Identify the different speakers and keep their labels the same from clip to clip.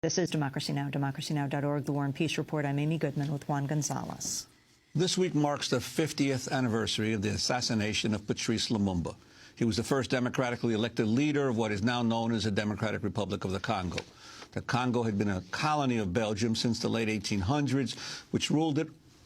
Speaker 1: This is Democracy Now!, democracynow.org, The War and Peace Report. I'm Amy Goodman with Juan Gonzalez.
Speaker 2: This week marks the 50th anniversary of the assassination of Patrice Lumumba. He was the first democratically elected leader of what is now known as the Democratic Republic of the Congo. The Congo had been a colony of Belgium since the late 1800s, which ruled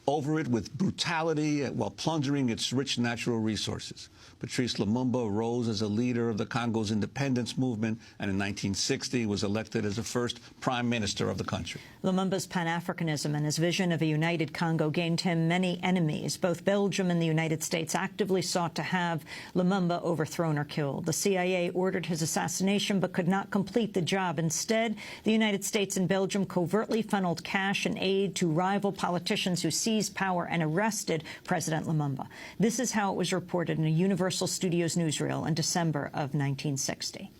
Speaker 2: over it with brutality while plundering its rich natural resources. Patrice Lumumba rose as a leader of the Congo's independence movement, and in 1960 was elected as the first prime minister of the country.
Speaker 1: Lumumba's Pan-Africanism and his vision of a united Congo gained him many enemies. Both Belgium and the United States actively sought to have Lumumba overthrown or killed. The CIA ordered his assassination but could not complete the job. Instead, the United States and Belgium covertly funneled cash and aid to rival politicians who seized power and arrested President Lumumba. This is how it was reported in a Universal Studios newsreel in December of 1960.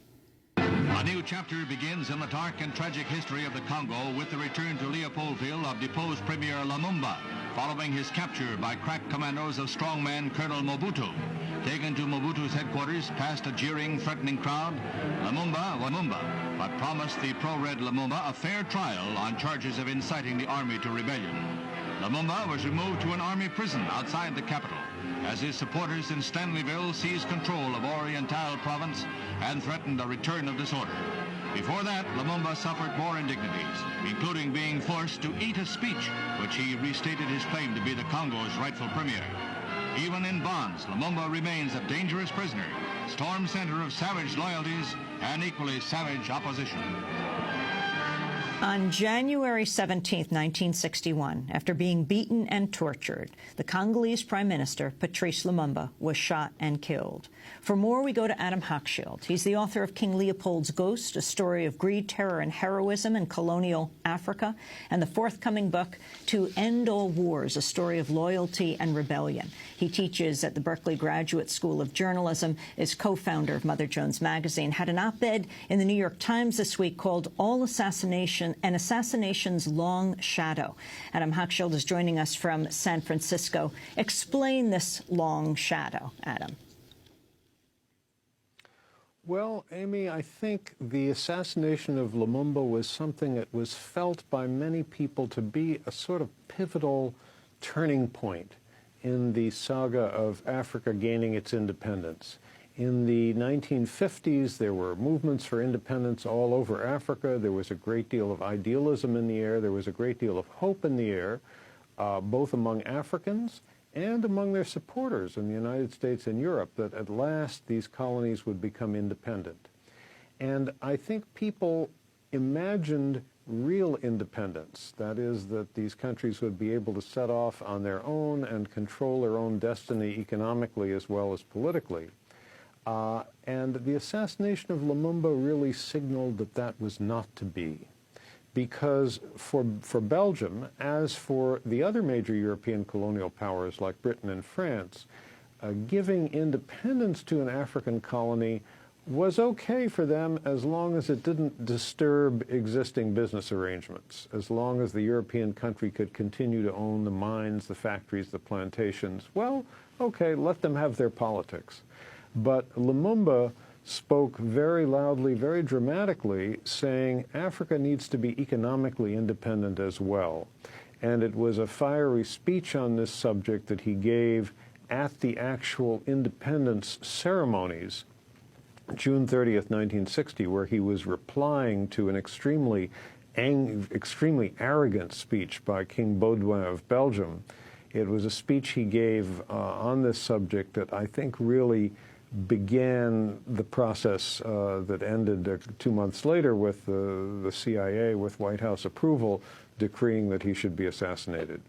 Speaker 3: A new chapter begins in the dark and tragic history of the Congo with the return to Leopoldville of deposed Premier Lumumba, following his capture by crack commandos of strongman Colonel Mobutu. Taken to Mobutu's headquarters, past a jeering, threatening crowd, Lumumba, but promised the pro-red Lumumba a fair trial on charges of inciting the army to rebellion. Lumumba was removed to an army prison outside the capital as his supporters in Stanleyville seized control of Oriental province and threatened a return of disorder. Before that, Lumumba suffered more indignities, including being forced to eat a speech which he restated his claim to be the Congo's rightful premier. Even in bonds, Lumumba remains a dangerous prisoner, storm center of savage loyalties and equally savage opposition.
Speaker 1: On January 17, 1961, after being beaten and tortured, the Congolese Prime Minister, Patrice Lumumba, was shot and killed. For more, we go to Adam Hochschild. He's the author of King Leopold's Ghost, a story of greed, terror, and heroism in colonial Africa, and the forthcoming book, To End All Wars, a story of loyalty and rebellion. He teaches at the Berkeley Graduate School of Journalism, is co-founder of Mother Jones Magazine, had an op-ed in the New York Times this week called All Assassination and Assassination's Long Shadow. Adam Hochschild is joining us from San Francisco. Explain this long shadow, Adam.
Speaker 4: Well, Amy, I think the assassination of Lumumba was something that was felt by many people to be a sort of pivotal turning point in the saga of Africa gaining its independence. In the 1950s, there were movements for independence all over Africa. There was a great deal of idealism in the air. There was a great deal of hope in the air, both among Africans and among their supporters in the United States and Europe, that at last these colonies would become independent. And I think people imagined real independence, that is, that these countries would be able to set off on their own and control their own destiny economically as well as politically. And the assassination of Lumumba really signaled that that was not to be. Because for Belgium, as for the other major European colonial powers like Britain and France, giving independence to an African colony was okay for them as long as it didn't disturb existing business arrangements, as long as the European country could continue to own the mines, the factories, the plantations. Well, okay, let them have their politics. But Lumumba spoke very loudly, very dramatically, saying Africa needs to be economically independent as well. And it was a fiery speech on this subject that he gave at the actual independence ceremonies, June 30th, 1960, where he was replying to an extremely arrogant speech by King Baudouin of Belgium. It was a speech he gave on this subject that I think really began the process that ended 2 months later with the CIA, with White House approval, decreeing that he should be assassinated.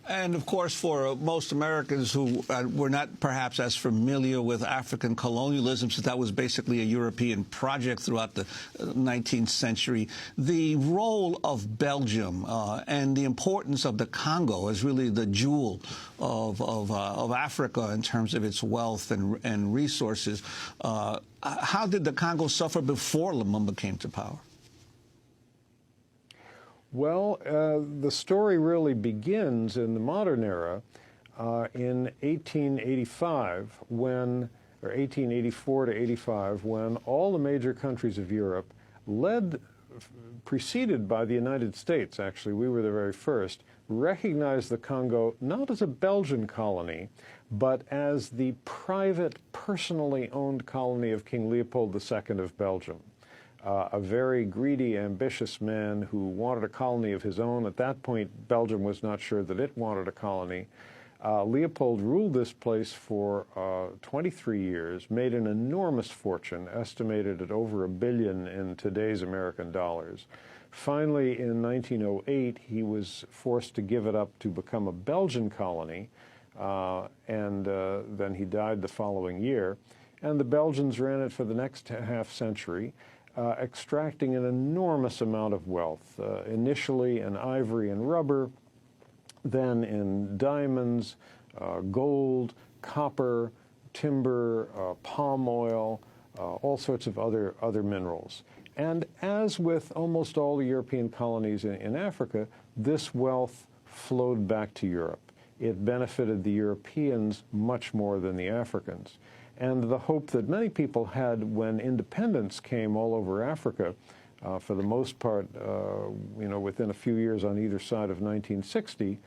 Speaker 2: And, of course, for most Americans who were not perhaps as familiar with African colonialism, since that was basically a European project throughout the 19th century, the role of Belgium and the importance of the Congo as really the jewel of Africa in terms of its wealth and resources. How did the Congo suffer before Lumumba came to power?
Speaker 4: Well, the story really begins in the modern era in 1885, or 1884 to 85, when all the major countries of Europe, led preceded by the United States, actually, we were the very first, recognized the Congo not as a Belgian colony, but as the private, personally owned colony of King Leopold II of Belgium. A very greedy, ambitious man who wanted a colony of his own. At that point, Belgium was not sure that it wanted a colony. Leopold ruled this place for 23 years, made an enormous fortune, estimated at over $1 billion in today's American dollars. Finally, in 1908, he was forced to give it up to become a Belgian colony, and then he died the following year. And the Belgians ran it for the next half century, extracting an enormous amount of wealth, initially in ivory and rubber, then in diamonds, gold, copper, timber, palm oil, all sorts of other minerals. And as with almost all the European colonies in Africa, this wealth flowed back to Europe. It benefited the Europeans much more than the Africans. And the hope that many people had when independence came all over Africa, for the most part, within a few years on either side of 1960,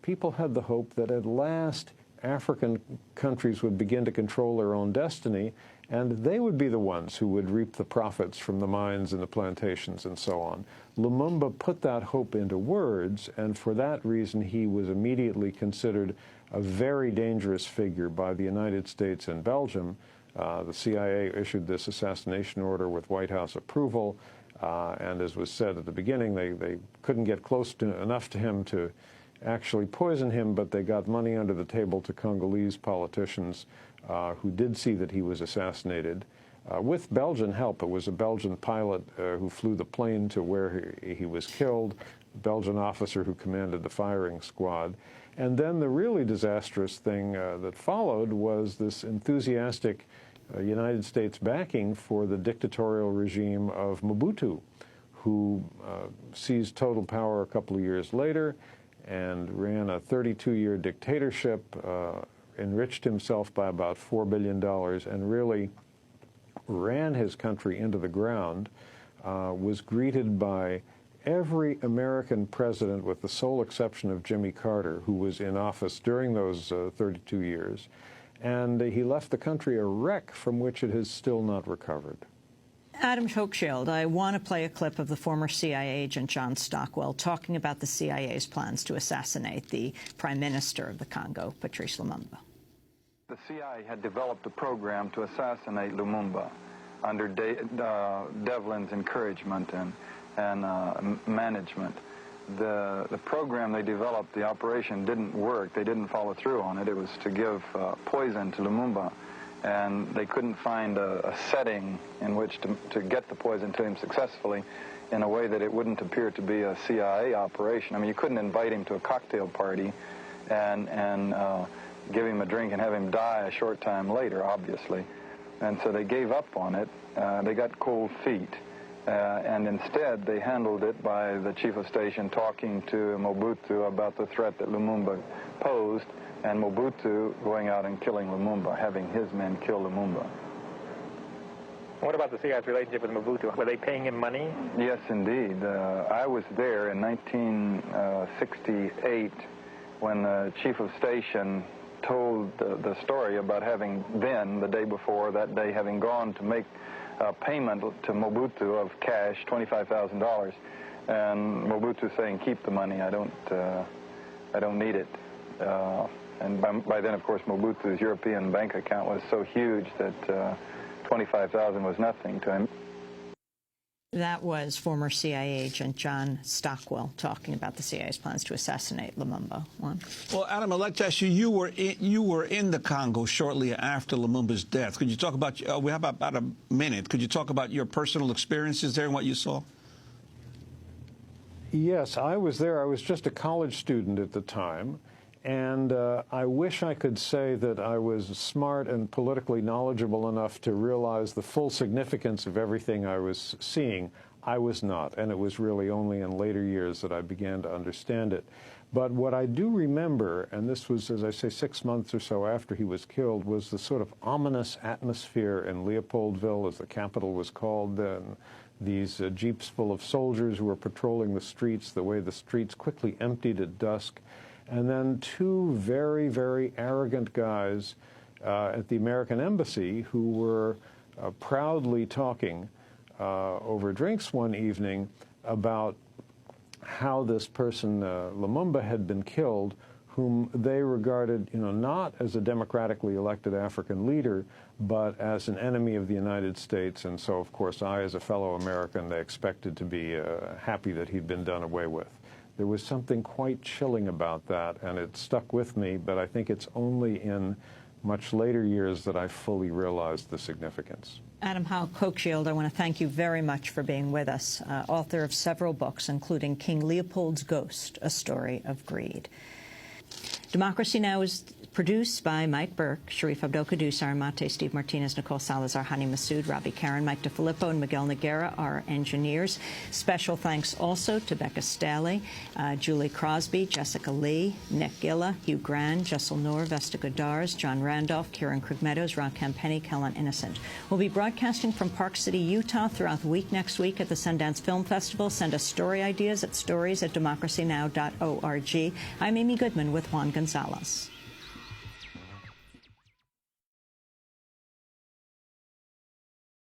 Speaker 4: people had the hope that at last African countries would begin to control their own destiny, and they would be the ones who would reap the profits from the mines and the plantations and so on. Lumumba put that hope into words, and for that reason he was immediately considered a very dangerous figure by the United States and Belgium. The CIA issued this assassination order with White House approval, and as was said at the beginning, they couldn't get close enough to him to actually poison him, but they got money under the table to Congolese politicians who did see that he was assassinated. With Belgian help. It was a Belgian pilot who flew the plane to where he was killed, a Belgian officer who commanded the firing squad. And then the really disastrous thing that followed was this enthusiastic United States backing for the dictatorial regime of Mobutu, who seized total power a couple of years later and ran a 32-year dictatorship, enriched himself by about $4 billion, and really ran his country into the ground, was greeted by every American president, with the sole exception of Jimmy Carter, who was in office during those 32 years. And he left the country a wreck from which it has still not recovered.
Speaker 1: Adam Hochschild, I want to play a clip of the former CIA agent John Stockwell talking about the CIA's plans to assassinate the Prime Minister of the Congo, Patrice Lumumba.
Speaker 5: The CIA had developed a program to assassinate Lumumba under Devlin's encouragement and management. The program they developed, the operation didn't work. They didn't follow through on it. It was to give poison to Lumumba, and they couldn't find a setting in which to get the poison to him successfully in a way that it wouldn't appear to be a CIA operation. I mean, you couldn't invite him to a cocktail party and give him a drink and have him die a short time later, obviously. And so they gave up on it. They got cold feet. And instead, they handled it by the chief of station talking to Mobutu about the threat that Lumumba posed, and Mobutu going out and killing Lumumba, having his men kill Lumumba.
Speaker 6: What about the CIA's relationship with Mobutu? Were they paying him money?
Speaker 5: Yes, indeed. I was there in 1968 when the chief of station told the story about having then, the day before, that day, having gone to make a payment to Mobutu of cash, $25,000, and Mobutu saying, "Keep the money. I don't need it." And by then, of course, Mobutu's European bank account was so huge that $25,000 was nothing to him.
Speaker 1: That was former CIA agent John Stockwell talking about the CIA's plans to assassinate Lumumba. Juan?
Speaker 2: Well, Adam, I'd like to ask you, you were in the Congo shortly after Lumumba's death. Could you talk about, we have about a minute, could you talk about your personal experiences there and what you saw?
Speaker 4: Yes, I was there. I was just a college student at the time. And I wish I could say that I was smart and politically knowledgeable enough to realize the full significance of everything I was seeing. I was not, and it was really only in later years that I began to understand it. But what I do remember, and this was, as I say, 6 months or so after he was killed, was the sort of ominous atmosphere in Leopoldville, as the capital was called then. these jeeps full of soldiers who were patrolling the streets, the way the streets quickly emptied at dusk, and then two very, very arrogant guys at the American embassy who were proudly talking over drinks one evening about how this person, Lumumba, had been killed, whom they regarded, not as a democratically elected African leader, but as an enemy of the United States. And so, of course, I, as a fellow American, they expected to be happy that he'd been done away with. There was something quite chilling about that, and it stuck with me, but I think it's only in much later years that I fully realized the significance.
Speaker 1: Adam Hochschild, I want to thank you very much for being with us, author of several books, including King Leopold's Ghost, A Story of Greed. Democracy Now! Is produced by Mike Burke, Sharif Abdel-Kadur, Sarah Mate, Steve Martinez, Nicole Salazar, Hani Massoud, Robbie Karen, Mike DeFilippo, and Miguel Noguera, our engineers. Special thanks also to Becca Staley, Julie Crosby, Jessica Lee, Nick Gilla, Hugh Grand, Jessel Noor, Vesta Godars, John Randolph, Kieran Krug Meadows, Ron Campenny, Kellen Innocent. We'll be broadcasting from Park City, Utah throughout the week next week at the Sundance Film Festival. Send us story ideas at stories@democracynow.org. I'm Amy Goodman with Juan Gonzalez.